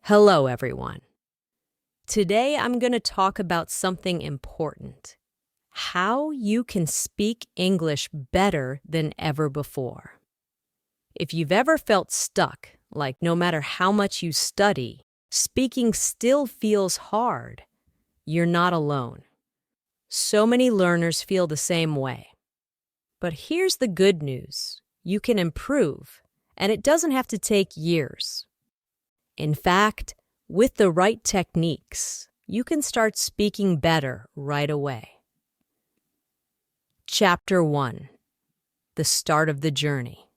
Hello, everyone. Today I'm going to talk about something important: how you can speak English better than ever before. If you've ever felt stuck, like no matter how much you study, speaking still feels hard, you're not alone. So many learners feel the same way. But here's the good news: you can improve, and it doesn't have to take years. In fact, with the right techniques, you can start speaking better right away. Chapter 1: The Start of the Journey.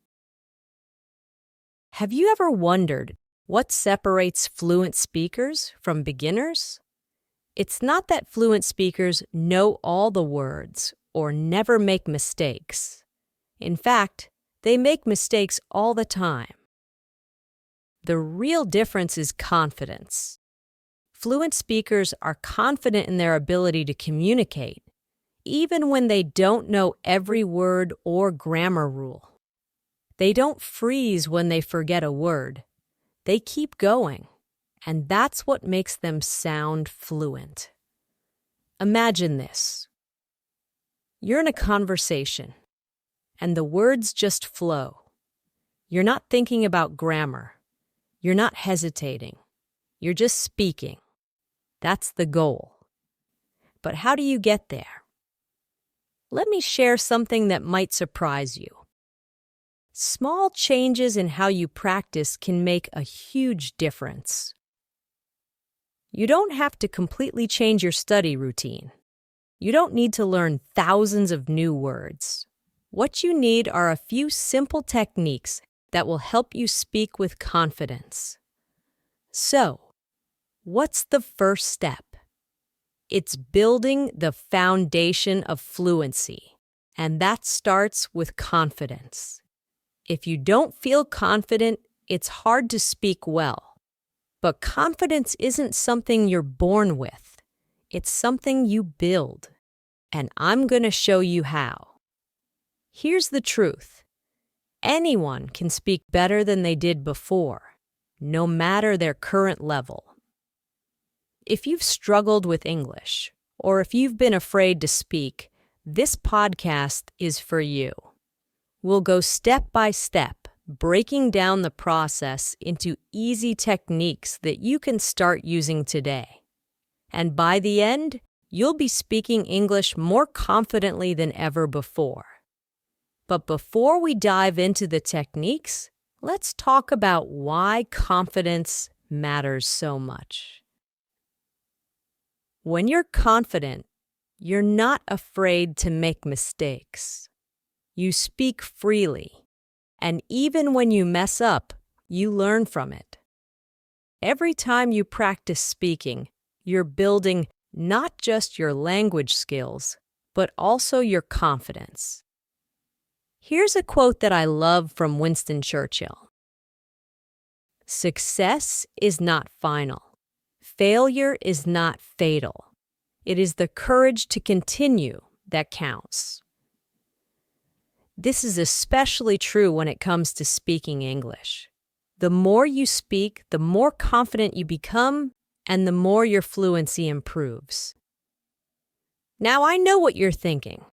Have you ever wondered what separates fluent speakers from beginners? It's not that fluent speakers know all the words or never make mistakes. In fact, they make mistakes all the time. The real difference is confidence. Fluent speakers are confident in their ability to communicate, even when they don't know every word or grammar rule. They don't freeze when they forget a word. They keep going, and that's what makes them sound fluent. Imagine this. You're in a conversation, and the words just flow. You're not thinking about grammar. You're not hesitating. You're just speaking. That's the goal. But how do you get there? Let me share something that might surprise you. Small changes in how you practice can make a huge difference. You don't have to completely change your study routine. You don't need to learn thousands of new words. What you need are a few simple techniques that will help you speak with confidence. So, what's the first step? It's building the foundation of fluency, and that starts with confidence. If you don't feel confident, it's hard to speak well. But confidence isn't something you're born with. It's something you build, and I'm going to show you how. Here's the truth. Anyone can speak better than they did before, no matter their current level. If you've struggled with English, or if you've been afraid to speak, this podcast is for you. We'll go step by step, breaking down the process into easy techniques that you can start using today. And by the end, you'll be speaking English more confidently than ever before. But before we dive into the techniques, let's talk about why confidence matters so much. When you're confident, you're not afraid to make mistakes. You speak freely, and even when you mess up, you learn from it. Every time you practice speaking, you're building not just your language skills, but also your confidence. Here's a quote that I love from Winston Churchill. Success is not final. Failure is not fatal. It is the courage to continue that counts. This is especially true when it comes to speaking English. The more you speak, the more confident you become, and the more your fluency improves. Now, I know what you're thinking.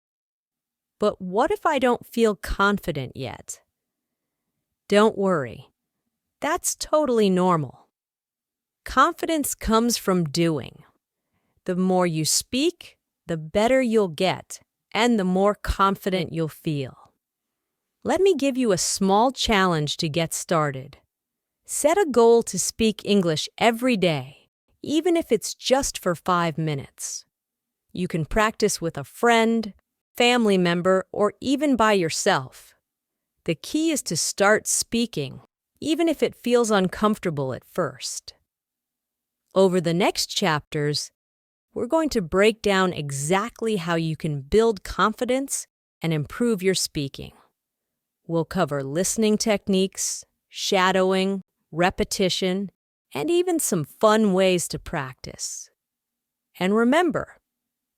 But what if I don't feel confident yet? Don't worry. That's totally normal. Confidence comes from doing. The more you speak, the better you'll get, and the more confident you'll feel. Let me give you a small challenge to get started. Set a goal to speak English every day, even if it's just for 5 minutes. You can practice with a friend, family member, or even by yourself. The key is to start speaking, even if it feels uncomfortable at first. Over the next chapters, we're going to break down exactly how you can build confidence and improve your speaking. We'll cover listening techniques, shadowing, repetition, and even some fun ways to practice. And remember,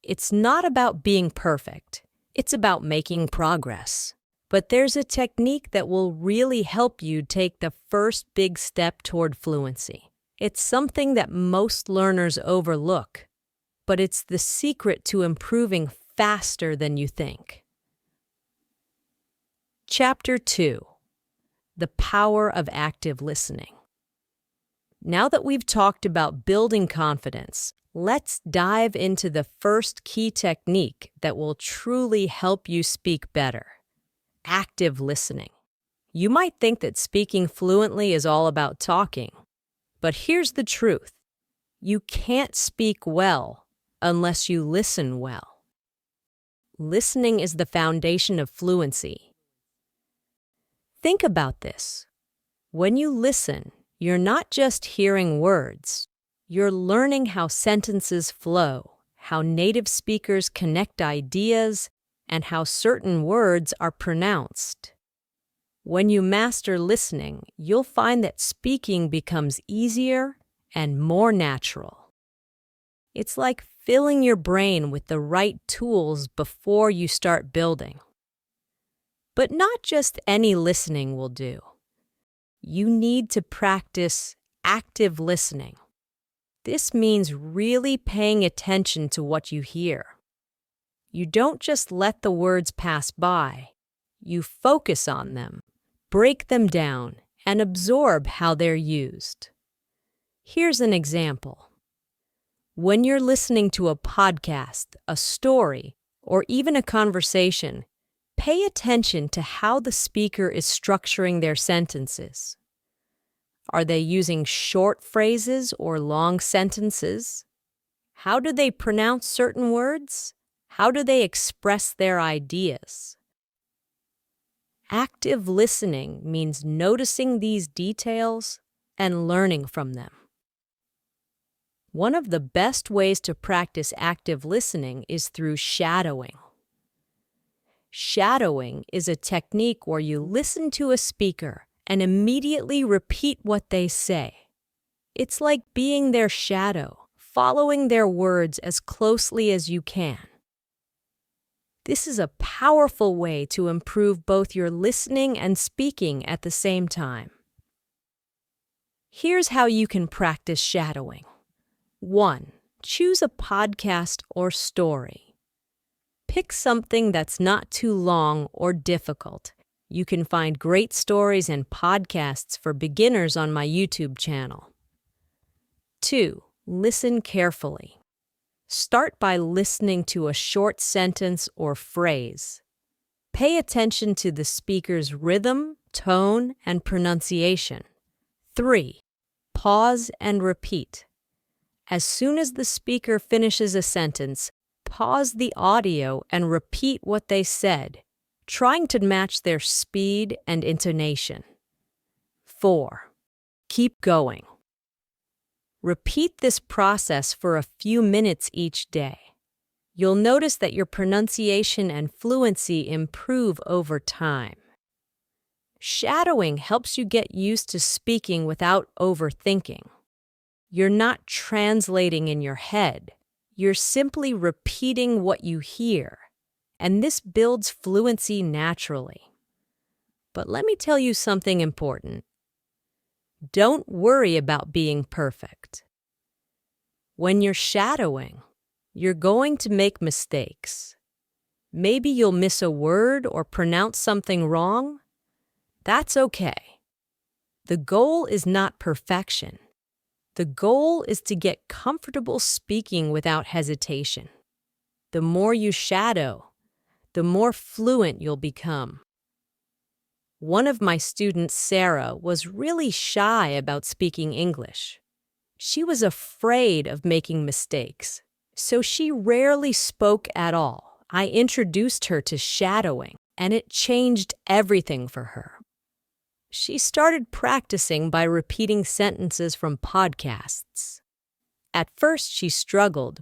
it's not about being perfect. It's about making progress. But there's a technique that will really help you take the first big step toward fluency, It's something that most learners overlook, but it's the secret to improving faster than you think. Chapter 2: The Power of Active Listening. Now that we've talked about building confidence, let's dive into the first key technique that will truly help you speak better: active listening. You might think that speaking fluently is all about talking, but here's the truth. You can't speak well unless you listen well. Listening is the foundation of fluency. Think about this. When you listen, you're not just hearing words. You're learning how sentences flow, how native speakers connect ideas, and how certain words are pronounced. When you master listening, you'll find that speaking becomes easier and more natural. It's like filling your brain with the right tools before you start building. But not just any listening will do. You need to practice active listening. This means really paying attention to what you hear. You don't just let the words pass by. You focus on them, break them down, and absorb how they're used. Here's an example. When you're listening to a podcast, a story, or even a conversation, pay attention to how the speaker is structuring their sentences. Are they using short phrases or long sentences? How do they pronounce certain words? How do they express their ideas? Active listening means noticing these details and learning from them. One of the best ways to practice active listening is through shadowing. Shadowing is a technique where you listen to a speaker and immediately repeat what they say. It's like being their shadow, following their words as closely as you can. This is a powerful way to improve both your listening and speaking at the same time. Here's how you can practice shadowing. 1. Choose a podcast or story. Pick something that's not too long or difficult. You can find great stories and podcasts for beginners on my YouTube channel. 2. Listen carefully. Start by listening to a short sentence or phrase. Pay attention to the speaker's rhythm, tone, and pronunciation. 3. Pause and repeat. As soon as the speaker finishes a sentence, pause the audio and repeat what they said, trying to match their speed and intonation. 4. Keep going. Repeat this process for a few minutes each day. You'll notice that your pronunciation and fluency improve over time. Shadowing helps you get used to speaking without overthinking. You're not translating in your head. You're simply repeating what you hear, and this builds fluency naturally. But let me tell you something important. Don't worry about being perfect. When you're shadowing, you're going to make mistakes. Maybe you'll miss a word or pronounce something wrong. That's okay. The goal is not perfection. The goal is to get comfortable speaking without hesitation. The more you shadow, the more fluent you'll become. One of my students, Sarah, was really shy about speaking English. She was afraid of making mistakes, so she rarely spoke at all. I introduced her to shadowing, and it changed everything for her. She started practicing by repeating sentences from podcasts. At first, she struggled,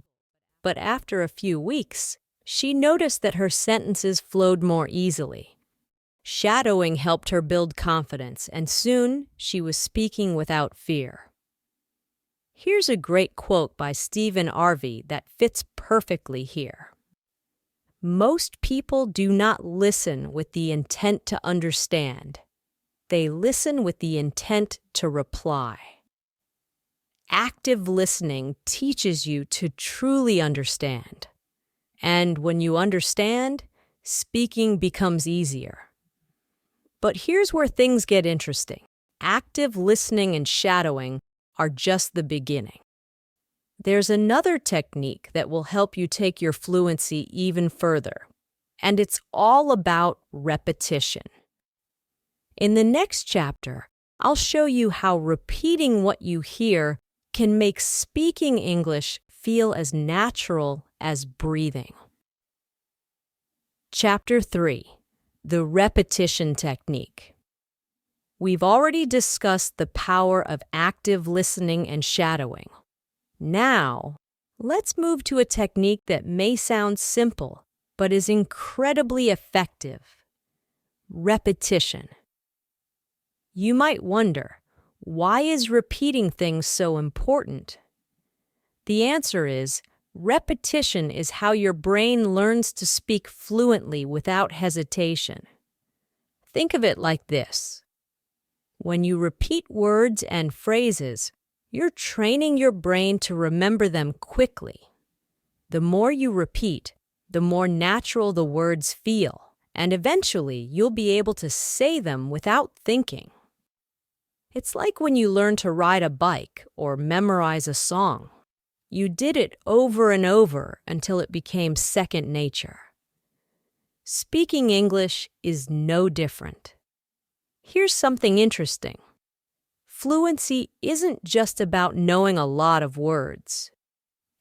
but after a few weeks, she noticed that her sentences flowed more easily. Shadowing helped her build confidence, and soon she was speaking without fear. Here's a great quote by Stephen Harvey that fits perfectly here. Most people do not listen with the intent to understand. They listen with the intent to reply. active listening teaches you to truly understand. And when you understand, speaking becomes easier. But here's where things get interesting. Active listening and shadowing are just the beginning. There's another technique that will help you take your fluency even further, and it's all about repetition. In the next chapter, I'll show you how repeating what you hear can make speaking English feel as natural as breathing. Chapter 3. The Repetition Technique. We've already discussed the power of active listening and shadowing. Now, let's move to a technique that may sound simple, but is incredibly effective. Repetition. You might wonder, why is repeating things so important? The answer is, repetition is how your brain learns to speak fluently without hesitation. Think of it like this. When you repeat words and phrases, you're training your brain to remember them quickly. The more you repeat, the more natural the words feel, and eventually you'll be able to say them without thinking. It's like when you learn to ride a bike or memorize a song. You did it over and over until it became second nature. Speaking English is no different. Here's something interesting. Fluency isn't just about knowing a lot of words.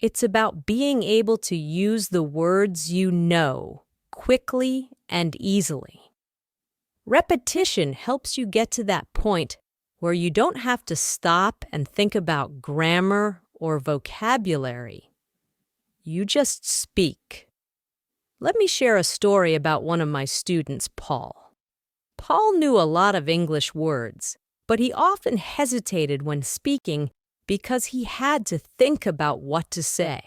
It's about being able to use the words you know quickly and easily. Repetition helps you get to that point where you don't have to stop and think about grammar or vocabulary. You just speak. Let me share a story about one of my students, Paul. Paul knew a lot of English words, but he often hesitated when speaking because he had to think about what to say.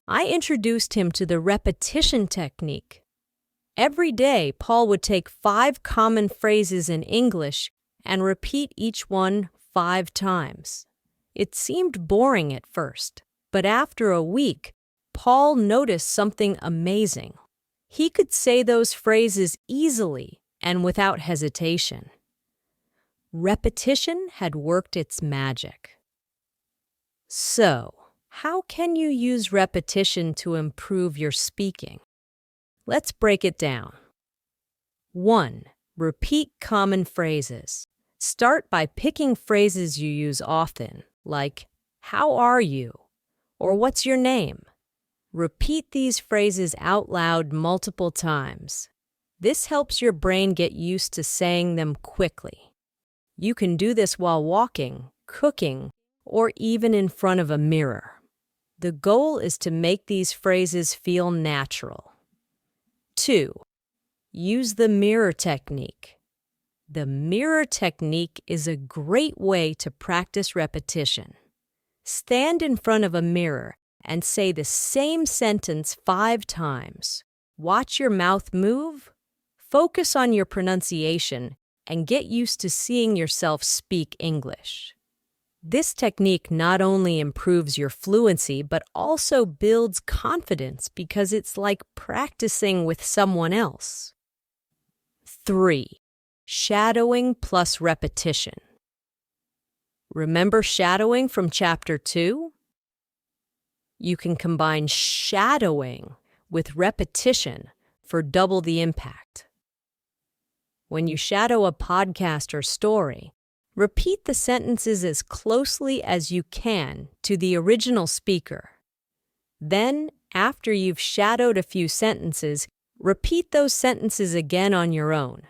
I introduced him to the repetition technique. Every day, Paul would take 5 common phrases in English and repeat each one 5 times. It seemed boring at first, but after a week, Paul noticed something amazing. He could say those phrases easily and without hesitation. Repetition had worked its magic. So, how can you use repetition to improve your speaking? Let's break it down. 1. Repeat common phrases. Start by picking phrases you use often, like, "How are you?" or "What's your name?" Repeat these phrases out loud multiple times. This helps your brain get used to saying them quickly. You can do this while walking, cooking, or even in front of a mirror. The goal is to make these phrases feel natural. 2. Use the mirror technique. The mirror technique is a great way to practice repetition. Stand in front of a mirror and say the same sentence 5 times. Watch your mouth move, focus on your pronunciation, and get used to seeing yourself speak English. This technique not only improves your fluency, but also builds confidence because it's like practicing with someone else. 3. Shadowing plus repetition. Remember shadowing from Chapter 2? You can combine shadowing with repetition for double the impact. When you shadow a podcast or story, repeat the sentences as closely as you can to the original speaker. Then, after you've shadowed a few sentences, repeat those sentences again on your own.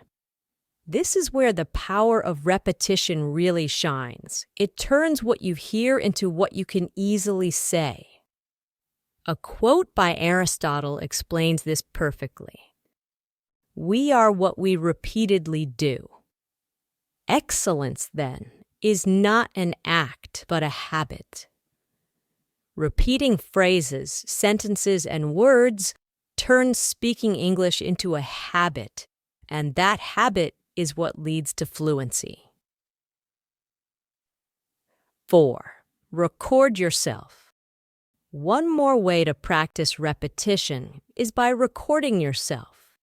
This is where the power of repetition really shines. It turns what you hear into what you can easily say. A quote by Aristotle explains this perfectly. "We are what we repeatedly do." Excellence, then, is not an act, but a habit. Repeating phrases, sentences, and words turns speaking English into a habit, and that habit is what leads to fluency. 4. Record yourself. One more way to practice repetition is by recording yourself.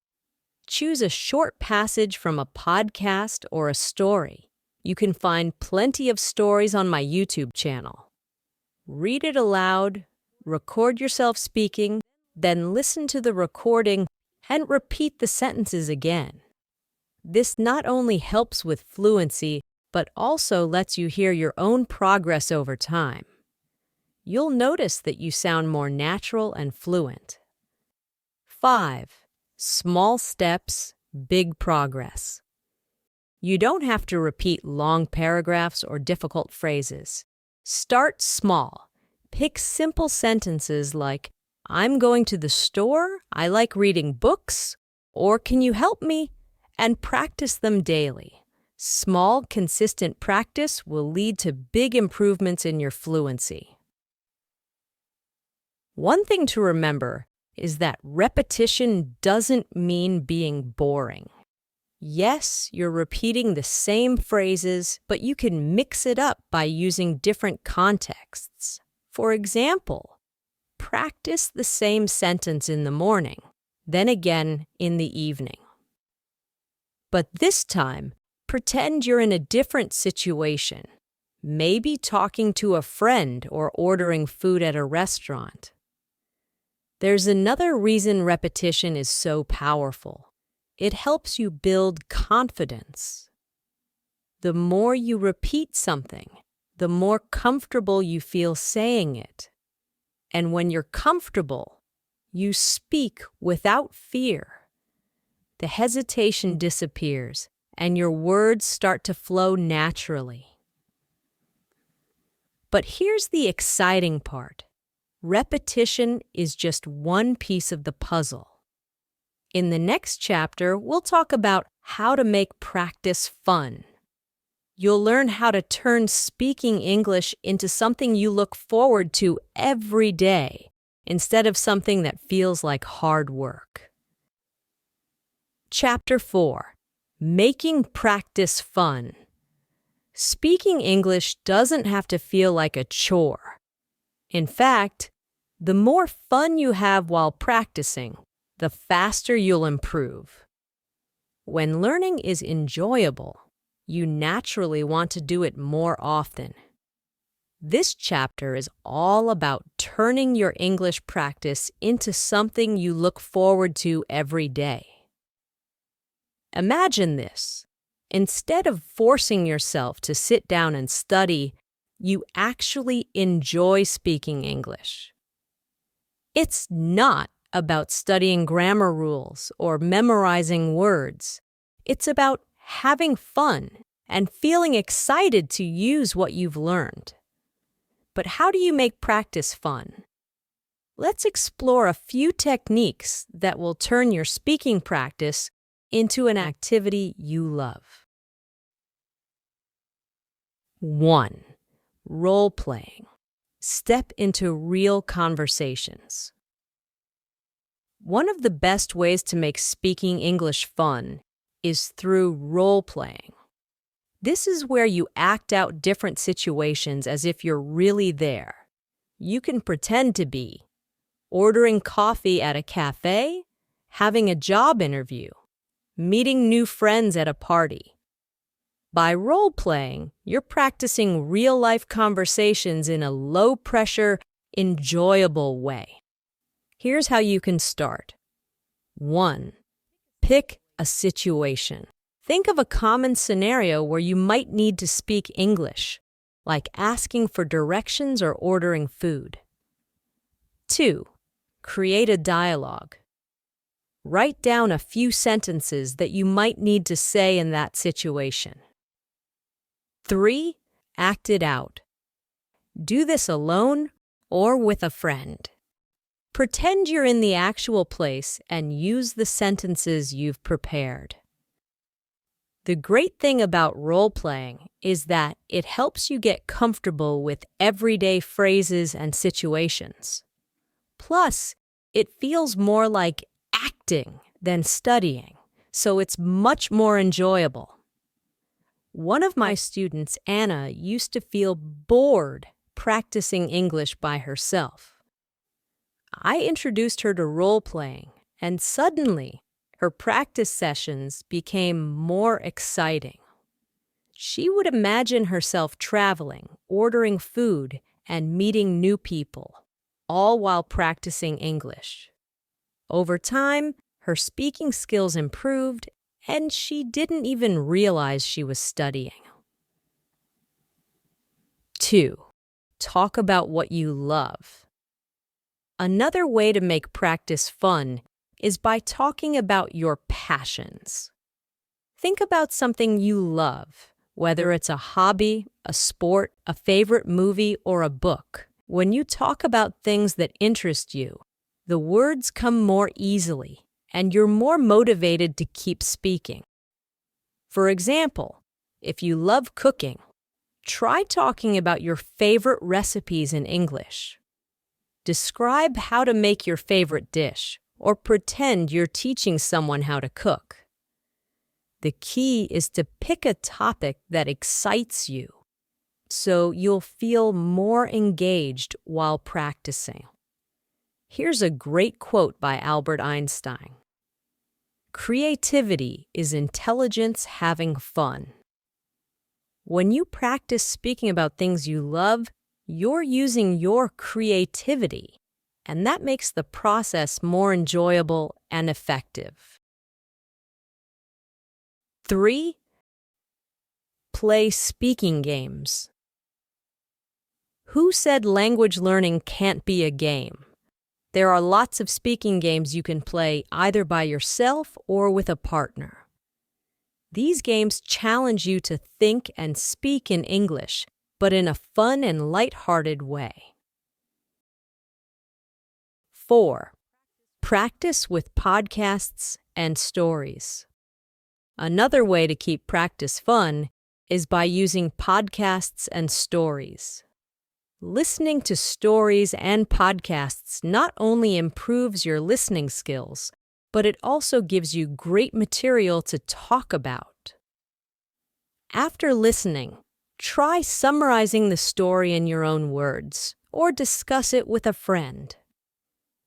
Choose a short passage from a podcast or a story. You can find plenty of stories on my YouTube channel. Read it aloud, record yourself speaking, then listen to the recording and repeat the sentences again. This not only helps with fluency, but also lets you hear your own progress over time. You'll notice that you sound more natural and fluent. 5. Small steps, big progress. You don't have to repeat long paragraphs or difficult phrases. Start small. Pick simple sentences like, I'm going to the store, I like reading books, or can you help me? And practice them daily. Small, consistent practice will lead to big improvements in your fluency. One thing to remember is that repetition doesn't mean being boring. Yes, you're repeating the same phrases, but you can mix it up by using different contexts. For example, practice the same sentence in the morning, then again in the evening. But this time, pretend you're in a different situation, maybe talking to a friend or ordering food at a restaurant. There's another reason repetition is so powerful. It helps you build confidence. The more you repeat something, the more comfortable you feel saying it. And when you're comfortable, you speak without fear. The hesitation disappears, and your words start to flow naturally. But here's the exciting part. Repetition is just one piece of the puzzle. In the next chapter, we'll talk about how to make practice fun. You'll learn how to turn speaking English into something you look forward to every day, instead of something that feels like hard work. Chapter 4. Making practice fun. Speaking English doesn't have to feel like a chore. In fact, the more fun you have while practicing, the faster you'll improve. When learning is enjoyable, you naturally want to do it more often. This chapter is all about turning your English practice into something you look forward to every day. Imagine this. Instead of forcing yourself to sit down and study, you actually enjoy speaking English. It's not about studying grammar rules or memorizing words. It's about having fun and feeling excited to use what you've learned. But how do you make practice fun? Let's explore a few techniques that will turn your speaking practice into an activity you love. 1. Role-playing. Step into real conversations. One of the best ways to make speaking English fun is through role-playing. This is where you act out different situations as if you're really there. You can pretend to be ordering coffee at a cafe, having a job interview, meeting new friends at a party. By role-playing, you're practicing real-life conversations in a low-pressure, enjoyable way. Here's how you can start. 1. Pick a situation. Think of a common scenario where you might need to speak English, like asking for directions or ordering food. 2. Create a dialogue. Write down a few sentences that you might need to say in that situation. 3. Act it out. Do this alone or with a friend. Pretend you're in the actual place and use the sentences you've prepared. The great thing about role-playing is that it helps you get comfortable with everyday phrases and situations. Plus, it feels more like acting than studying, so it's much more enjoyable. One of my students, Anna, used to feel bored practicing English by herself. I introduced her to role-playing, and suddenly, her practice sessions became more exciting. She would imagine herself traveling, ordering food, and meeting new people, all while practicing English. Over time, her speaking skills improved, and she didn't even realize she was studying. 2. Talk about what you love. Another way to make practice fun is by talking about your passions. Think about something you love, whether it's a hobby, a sport, a favorite movie, or a book. When you talk about things that interest you, the words come more easily, and you're more motivated to keep speaking. For example, if you love cooking, try talking about your favorite recipes in English. Describe how to make your favorite dish, or pretend you're teaching someone how to cook. The key is to pick a topic that excites you, so you'll feel more engaged while practicing. Here's a great quote by Albert Einstein. "Creativity is intelligence having fun." When you practice speaking about things you love, you're using your creativity, and that makes the process more enjoyable and effective. 3. Play speaking games. Who said language learning can't be a game? There are lots of speaking games you can play either by yourself or with a partner. These games challenge you to think and speak in English, but in a fun and lighthearted way. 4. Practice with podcasts and stories. Another way to keep practice fun is by using podcasts and stories. Listening to stories and podcasts not only improves your listening skills, but it also gives you great material to talk about. After listening, try summarizing the story in your own words, or discuss it with a friend.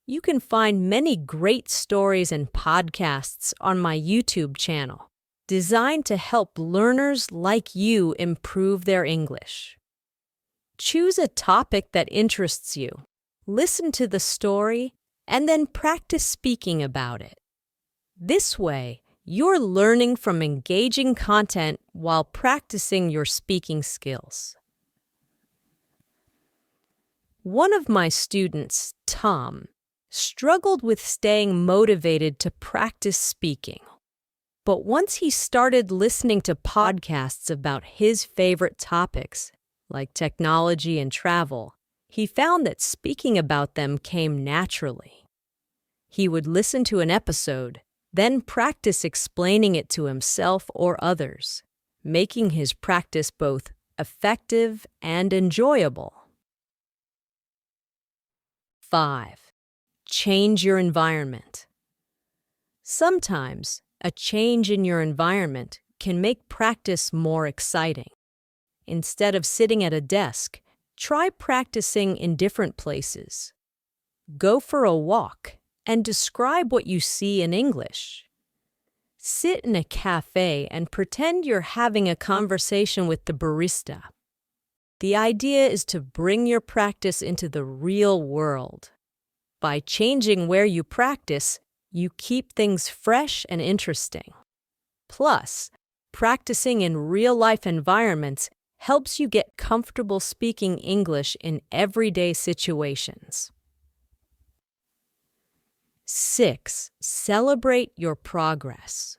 You can find many great stories and podcasts on my YouTube channel, designed to help learners like you improve their English. Choose a topic that interests you, listen to the story, and then practice speaking about it. This way, you're learning from engaging content while practicing your speaking skills. One of my students, Tom, struggled with staying motivated to practice speaking. But once he started listening to podcasts about his favorite topics, like technology and travel, he found that speaking about them came naturally. He would listen to an episode, then practice explaining it to himself or others, making his practice both effective and enjoyable. 5. Change your environment. Sometimes, a change in your environment can make practice more exciting. Instead of sitting at a desk, try practicing in different places. Go for a walk and describe what you see in English. Sit in a cafe and pretend you're having a conversation with the barista. The idea is to bring your practice into the real world. By changing where you practice, you keep things fresh and interesting. Plus, practicing in real-life environments helps you get comfortable speaking English in everyday situations. 6. Celebrate your progress.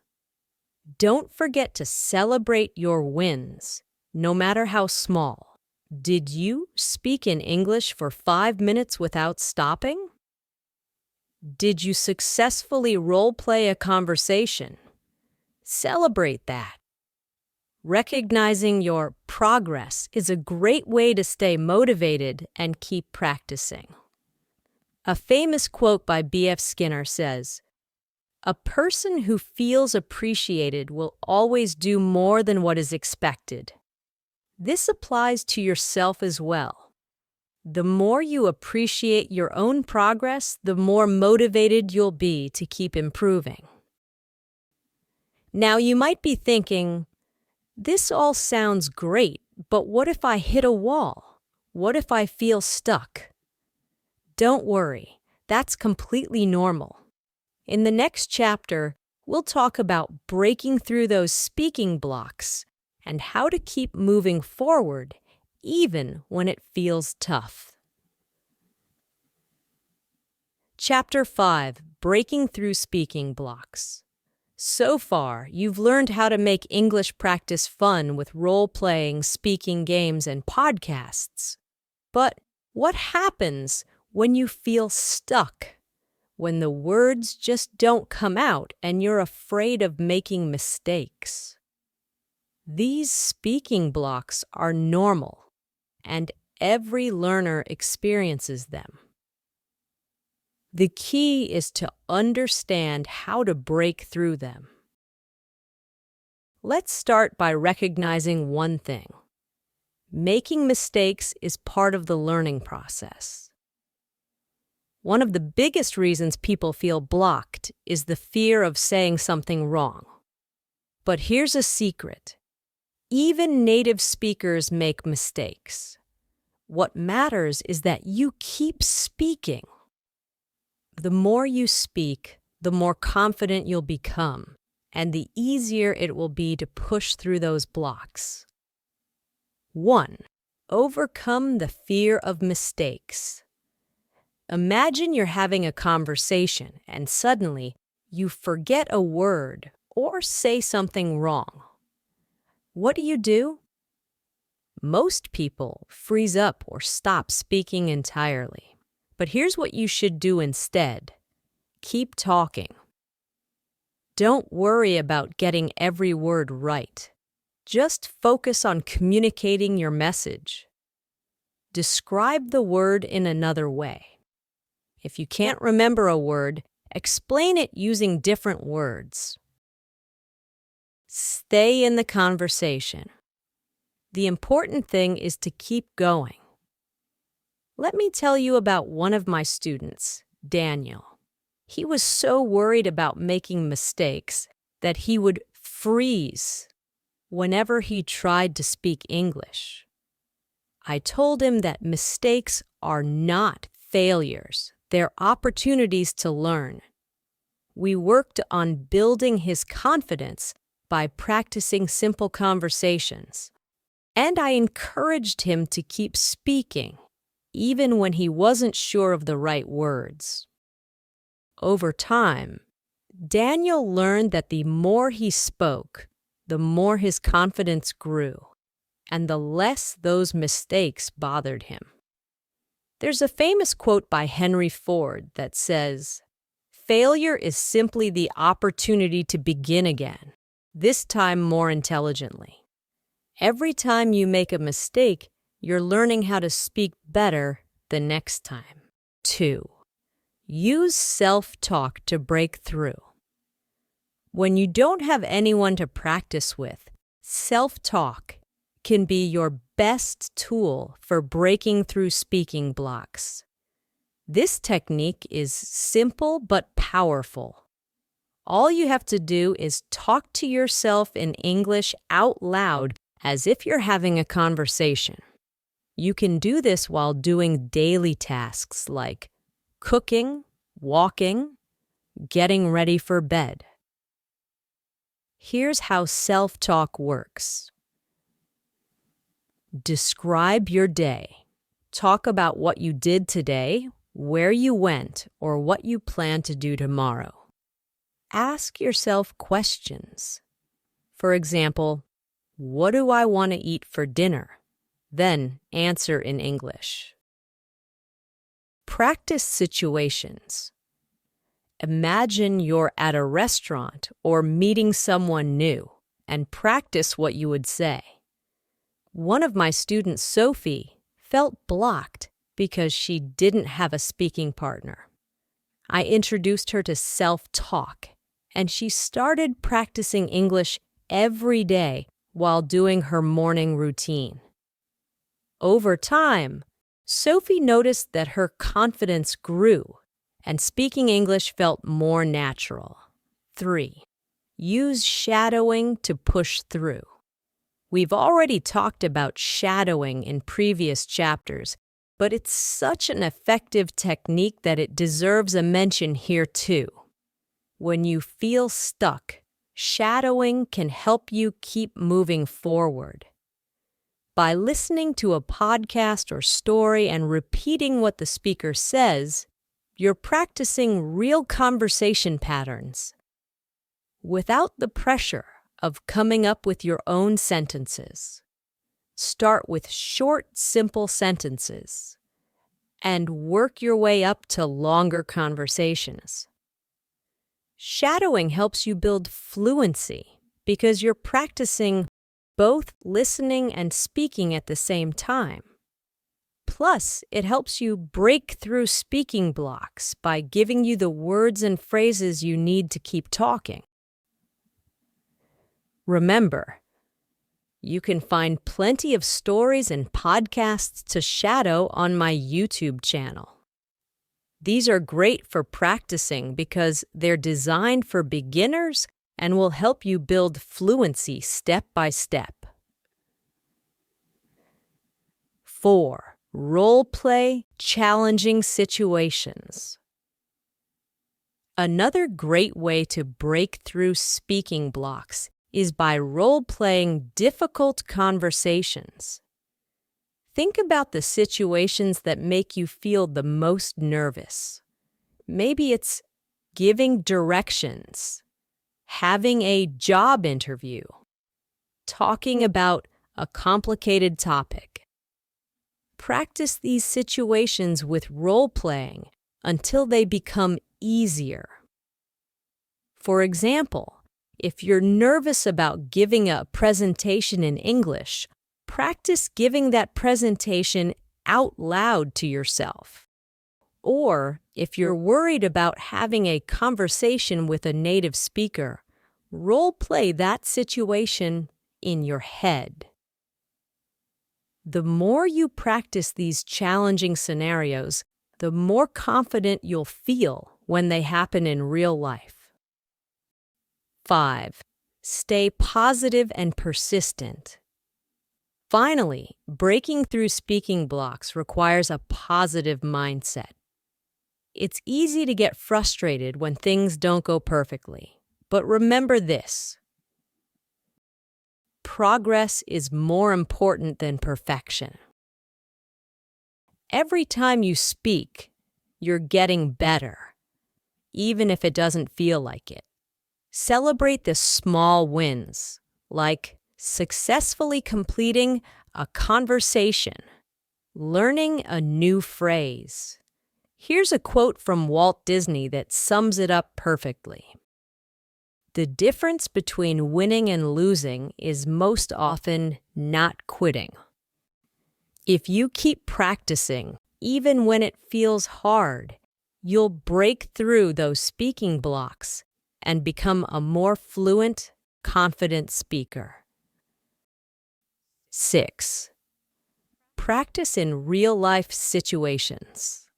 Don't forget to celebrate your wins, no matter how small. Did you speak in English for 5 minutes without stopping? Did you successfully role-play a conversation? Celebrate that. Recognizing your progress is a great way to stay motivated and keep practicing. A famous quote by B.F. Skinner says, "A person who feels appreciated will always do more than what is expected." This applies to yourself as well. The more you appreciate your own progress, the more motivated you'll be to keep improving. Now, you might be thinking, this all sounds great, but what if I hit a wall? What if I feel stuck? Don't worry, that's completely normal. In the next chapter, we'll talk about breaking through those speaking blocks and how to keep moving forward even when it feels tough. Chapter 5, Breaking Through Speaking Blocks. So far, you've learned how to make English practice fun with role-playing, speaking games, and podcasts. But what happens when you feel stuck? When the words just don't come out and you're afraid of making mistakes? These speaking blocks are normal, and every learner experiences them. The key is to understand how to break through them. Let's start by recognizing one thing. Making mistakes is part of the learning process. One of the biggest reasons people feel blocked is the fear of saying something wrong. But here's a secret. Even native speakers make mistakes. What matters is that you keep speaking. The more you speak, the more confident you'll become, and the easier it will be to push through those blocks. 1. Overcome the fear of mistakes. Imagine you're having a conversation and suddenly you forget a word or say something wrong. What do? Most people freeze up or stop speaking entirely. But here's what you should do instead. Keep talking. Don't worry about getting every word right. Just focus on communicating your message. Describe the word in another way. If you can't remember a word, explain it using different words. Stay in the conversation. The important thing is to keep going. Let me tell you about one of my students, Daniel. He was so worried about making mistakes that he would freeze whenever he tried to speak English. I told him that mistakes are not failures. They're opportunities to learn. We worked on building his confidence by practicing simple conversations. And I encouraged him to keep speaking, even when he wasn't sure of the right words. Over time, Daniel learned that the more he spoke, the more his confidence grew, and the less those mistakes bothered him. There's a famous quote by Henry Ford that says, "Failure is simply the opportunity to begin again, this time more intelligently." Every time you make a mistake, you're learning how to speak better the next time. 2. Use self-talk to break through. When you don't have anyone to practice with, self-talk can be your best tool for breaking through speaking blocks. This technique is simple but powerful. All you have to do is talk to yourself in English out loud as if you're having a conversation. You can do this while doing daily tasks like cooking, walking, getting ready for bed. Here's how self-talk works. Describe your day. Talk about what you did today, where you went, or what you plan to do tomorrow. Ask yourself questions. For example, what do I want to eat for dinner? Then answer in English. Practice situations. Imagine you're at a restaurant or meeting someone new and practice what you would say. One of my students, Sophie, felt blocked because she didn't have a speaking partner. I introduced her to self-talk, and she started practicing English every day while doing her morning routine. Over time, Sophie noticed that her confidence grew and speaking English felt more natural. 3. Use shadowing to push through. We've already talked about shadowing in previous chapters, but it's such an effective technique that it deserves a mention here too. When you feel stuck, shadowing can help you keep moving forward. By listening to a podcast or story and repeating what the speaker says, you're practicing real conversation patterns without the pressure of coming up with your own sentences. Start with short, simple sentences and work your way up to longer conversations. Shadowing helps you build fluency because you're practicing both listening and speaking at the same time. Plus, it helps you break through speaking blocks by giving you the words and phrases you need to keep talking. Remember, you can find plenty of stories and podcasts to shadow on my YouTube channel. These are great for practicing because they're designed for beginners and will help you build fluency step by step. 4. Role play challenging situations. Another great way to break through speaking blocks is by role-playing difficult conversations. Think about the situations that make you feel the most nervous. Maybe it's giving directions, having a job interview, talking about a complicated topic. Practice these situations with role-playing until they become easier. For example, if you're nervous about giving a presentation in English, practice giving that presentation out loud to yourself. Or, if you're worried about having a conversation with a native speaker, role-play that situation in your head. The more you practice these challenging scenarios, the more confident you'll feel when they happen in real life. 5. Stay positive and persistent. Finally, breaking through speaking blocks requires a positive mindset. It's easy to get frustrated when things don't go perfectly, but remember this: progress is more important than perfection. Every time you speak, you're getting better, even if it doesn't feel like it. Celebrate the small wins, like successfully completing a conversation, learning a new phrase. Here's a quote from Walt Disney that sums it up perfectly. The difference between winning and losing is most often not quitting. If you keep practicing, even when it feels hard, you'll break through those speaking blocks and become a more fluent, confident speaker. 6. Practice in real-life situations.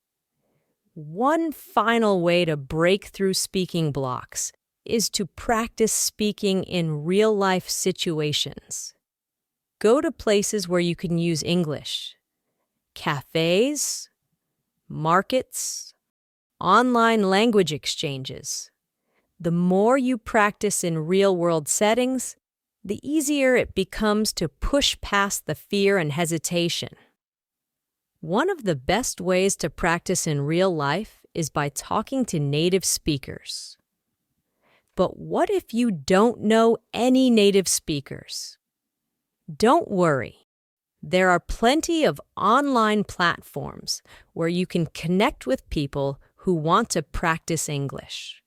One final way to break through speaking blocks is to practice speaking in real-life situations. Go to places where you can use English: cafes, markets, online language exchanges. The more you practice in real-world settings, the easier it becomes to push past the fear and hesitation. One of the best ways to practice in real life is by talking to native speakers. But what if you don't know any native speakers? Don't worry. There are plenty of online platforms where you can connect with people who want to practice English.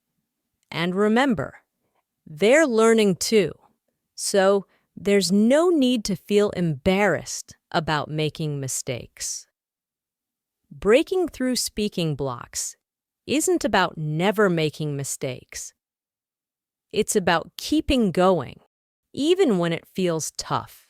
And remember, they're learning too, so there's no need to feel embarrassed about making mistakes. Breaking through speaking blocks isn't about never making mistakes. It's about keeping going, even when it feels tough.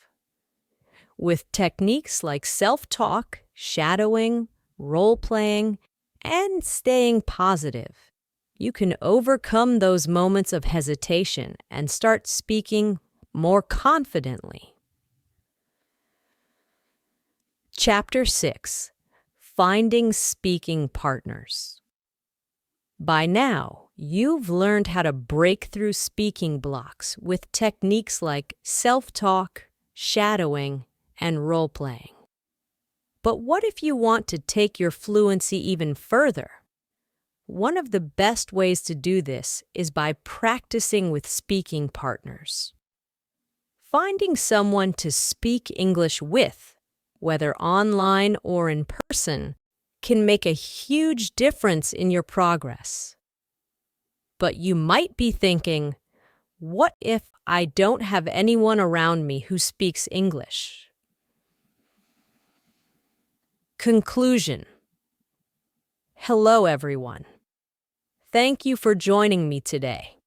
With techniques like self-talk shadowing, role-playing, and staying positive, you can overcome those moments of hesitation and start speaking more confidently. Chapter 6. Finding Speaking Partners. By now, you've learned how to break through speaking blocks with techniques like self-talk, shadowing, and role-playing. But what if you want to take your fluency even further? One of the best ways to do this is by practicing with speaking partners. Finding someone to speak English with, whether online or in person, can make a huge difference in your progress. But you might be thinking, what if I don't have anyone around me who speaks English? Conclusion. Hello, everyone. Thank you for joining me today.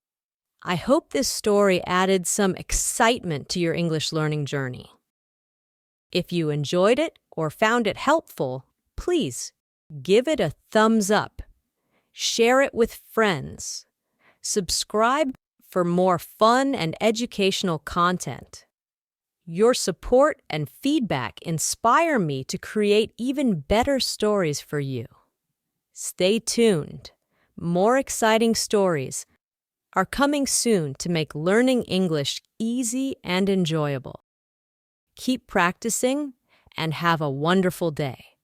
I hope this story added some excitement to your English learning journey. If you enjoyed it or found it helpful, please give it a thumbs up, share it with friends, subscribe for more fun and educational content. Your support and feedback inspire me to create even better stories for you. Stay tuned. More exciting stories are coming soon to make learning English easy and enjoyable. Keep practicing and have a wonderful day.